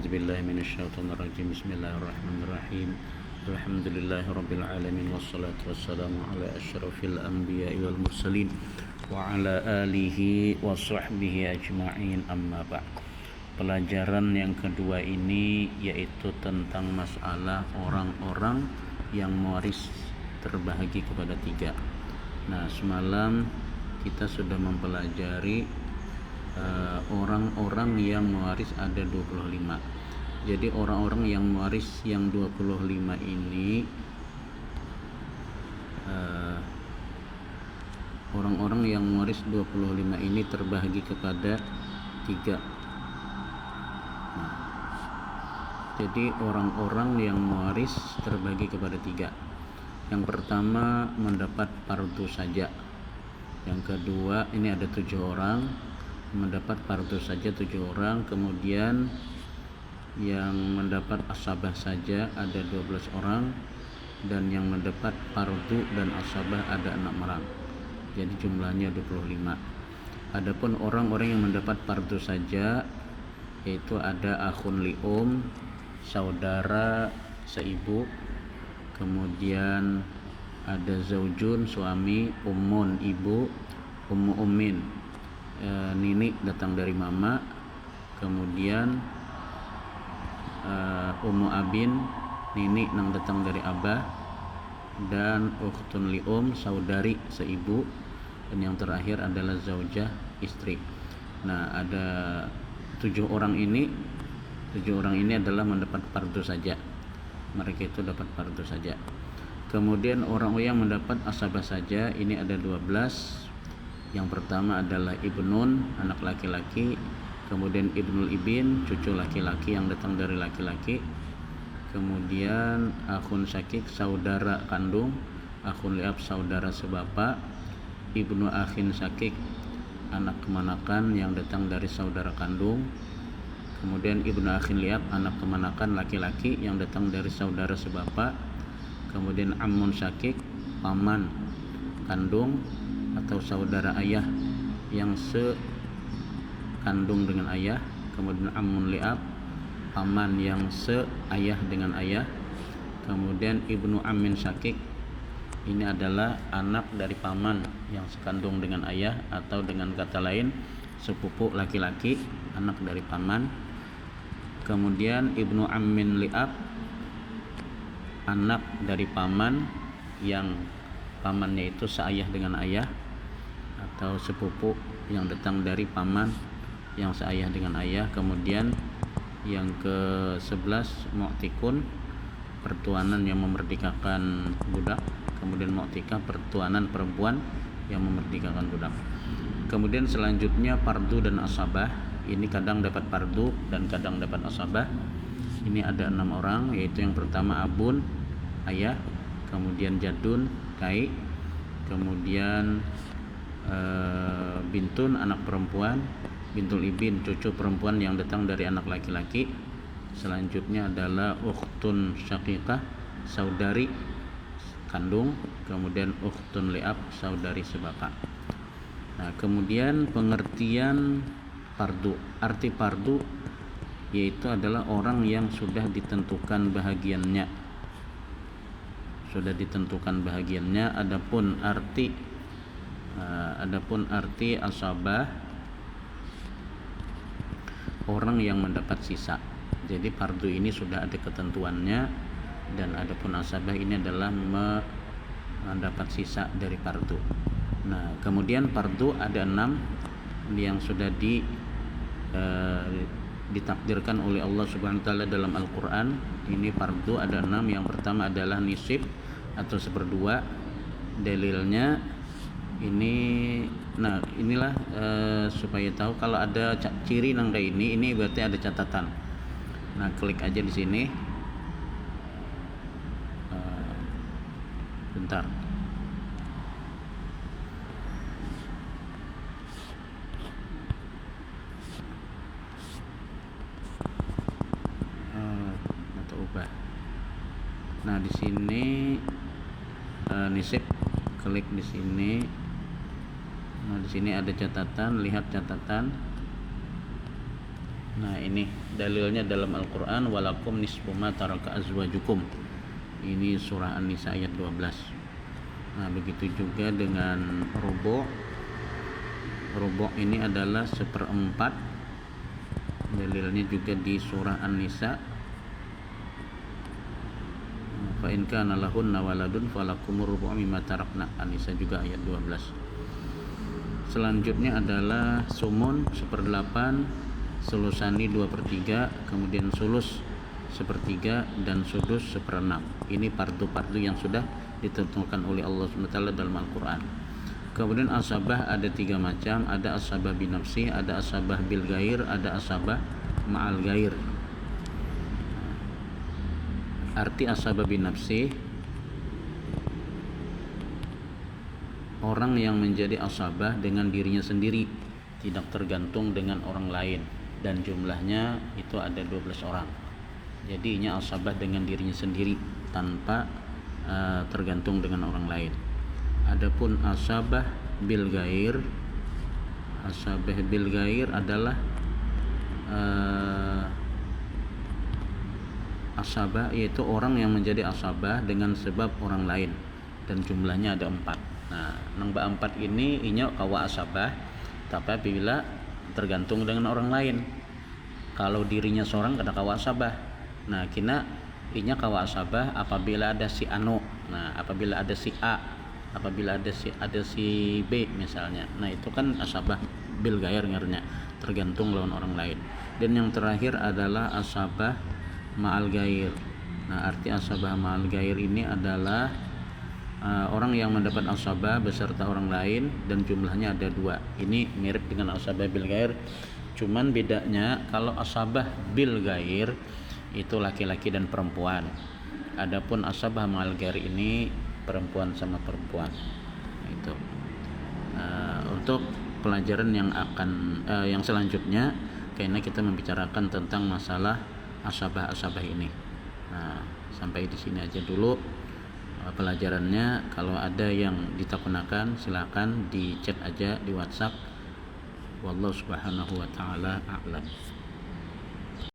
أعوذ بالله من الشيطان الرجيم. بسم الله الرحمن الرحيم. الحمد لله رب العالمين، والصلاة والسلام على أشرف الأنبياء والمرسلين وعلى آله وصحبه أجمعين. أما بعد. Pelajaran yang kedua ini yaitu tentang masalah orang-orang yang mewaris terbahagi kepada tiga. Nah, semalam kita sudah mempelajari orang-orang yang mewaris ada 25. Jadi orang-orang yang mewaris yang 25 ini orang-orang yang mewaris 25 ini terbahagi kepada tiga. Jadi orang-orang yang mewaris terbagi kepada tiga. Yang pertama mendapat fardu saja. Yang kedua, ini ada 7 orang mendapat fardu saja 7 orang. Kemudian yang mendapat asabah saja ada 12 orang, dan yang mendapat fardu dan asabah ada 6 orang. Jadi jumlahnya 25. Adapun orang-orang yang mendapat fardu saja yaitu ada akhun li'um, saudara seibu, kemudian ada zaujun suami, ummun ibu, ummu ummin nini datang dari mama, kemudian ummu abin nini yang datang dari abah, dan ukhtun li'um saudari seibu, dan yang terakhir adalah zaujah istri. Nah, ada 7 orang ini. 7 orang ini adalah mendapat fardu saja. Mereka itu dapat fardu saja. Kemudian orang yang mendapat asabah saja ini ada 12. Yang pertama adalah ibnun, anak laki-laki, kemudian ibnul ibin, cucu laki-laki yang datang dari laki-laki, kemudian akhun syakik, saudara kandung, akhun liab, saudara sebapa, ibnu akhin syakik, anak kemanakan yang datang dari saudara kandung, kemudian ibnu akhin liab, anak kemanakan laki-laki yang datang dari saudara sebapa, kemudian ammun syakik, paman kandung atau saudara ayah yang sekandung dengan ayah, kemudian ammun li'ab, paman yang seayah dengan ayah, kemudian ibnu ammin syakik, ini adalah anak dari paman yang sekandung dengan ayah, atau dengan kata lain sepupu laki-laki, anak dari paman. Kemudian ibnu ammin li'ab, anak dari paman yang pamannya itu seayah dengan ayah, atau sepupu yang datang dari paman yang seayah dengan ayah. Kemudian yang ke-11 mu'tikun, pertuanan yang memerdekakan budak. Kemudian mu'tikah, pertuanan perempuan yang memerdekakan budak. Kemudian selanjutnya fardu dan asabah. Ini kadang dapat fardu dan kadang dapat asabah. Ini ada 6 orang, yaitu yang pertama abun, ayah, kemudian jadun, kai, kemudian bintun, anak perempuan, bintul ibin, cucu perempuan yang datang dari anak laki-laki. Selanjutnya adalah ukhtun syakikah, saudari kandung, kemudian ukhtun li'ab, saudari sebapa. Nah, kemudian pengertian fardu. Arti fardu yaitu adalah orang yang sudah ditentukan bahagiannya. Adapun arti asabah, orang yang mendapat sisa. Jadi fardu ini sudah ada ketentuannya, dan adapun asabah ini adalah mendapat sisa dari fardu. Nah, kemudian fardu ada 6 yang sudah ditakdirkan oleh Allah Subhanahu wa taala dalam Al-Qur'an. Ini fardu ada 6. Yang pertama adalah nisib atau 1/2. Dalilnya ini, nah inilah supaya tahu kalau ada ciri nang kayak ini berarti ada catatan. Nah, klik aja di sini. Bentar. Atau ubah. Nah, di sini nisib, klik di sini. Nah, di sini ada catatan, lihat catatan. Nah, ini dalilnya dalam Al-Qur'an, walakum nisfu ma taraka azwajukum. Ini surah An-Nisa ayat 12. Nah, begitu juga dengan rubu'. Rubu' ini adalah 1/4. Dalilnya juga di surah An-Nisa, fa in kana lahunna waladun falakum rubu' mimma tarakna. An-Nisa juga ayat 12. Selanjutnya adalah sumun 1/8, sulusani 2/3, kemudian sulus 1/3, dan sudus 1/6. Ini fardu-fardu yang sudah ditentukan oleh Allah SWT dalam Al-Quran. Kemudian asabah ada 3 macam, ada asabah binafsi, ada asabah bil gair, ada asabah ma'al gair. Arti asabah binafsi, orang yang menjadi asabah dengan dirinya sendiri, tidak tergantung dengan orang lain, dan jumlahnya itu ada 12 orang. Jadinya asabah dengan dirinya sendiri tanpa tergantung dengan orang lain. Adapun asabah bil gair, asabah bil gair adalah asabah, yaitu orang yang menjadi asabah dengan sebab orang lain, dan jumlahnya ada 4. Nah, nambah 4 ini inya kawa asabah, tapi apabila tergantung dengan orang lain. Kalau dirinya seorang kada kawa asabah. Nah, kina inya kawa asabah apabila ada si anu. Nah, apabila ada si A, apabila ada si B misalnya. Nah, itu kan asabah bil gair ngarnya, tergantung lawan orang lain. Dan yang terakhir adalah asabah ma'al gair. Nah, arti asabah ma'al gair ini adalah orang yang mendapat asabah beserta orang lain dan jumlahnya ada 2. Ini mirip dengan asabah bil gair, cuman bedanya kalau asabah bil gair itu laki-laki dan perempuan. Adapun asabah ma'al gair ini perempuan sama perempuan. Itu untuk pelajaran yang selanjutnya, karena kita membicarakan tentang masalah asabah-asabah ini. Nah, sampai di sini aja dulu pelajarannya. Kalau ada yang ditakunakan silakan di chat aja di WhatsApp. Wallahu subhanahu wa ta'ala a'lam.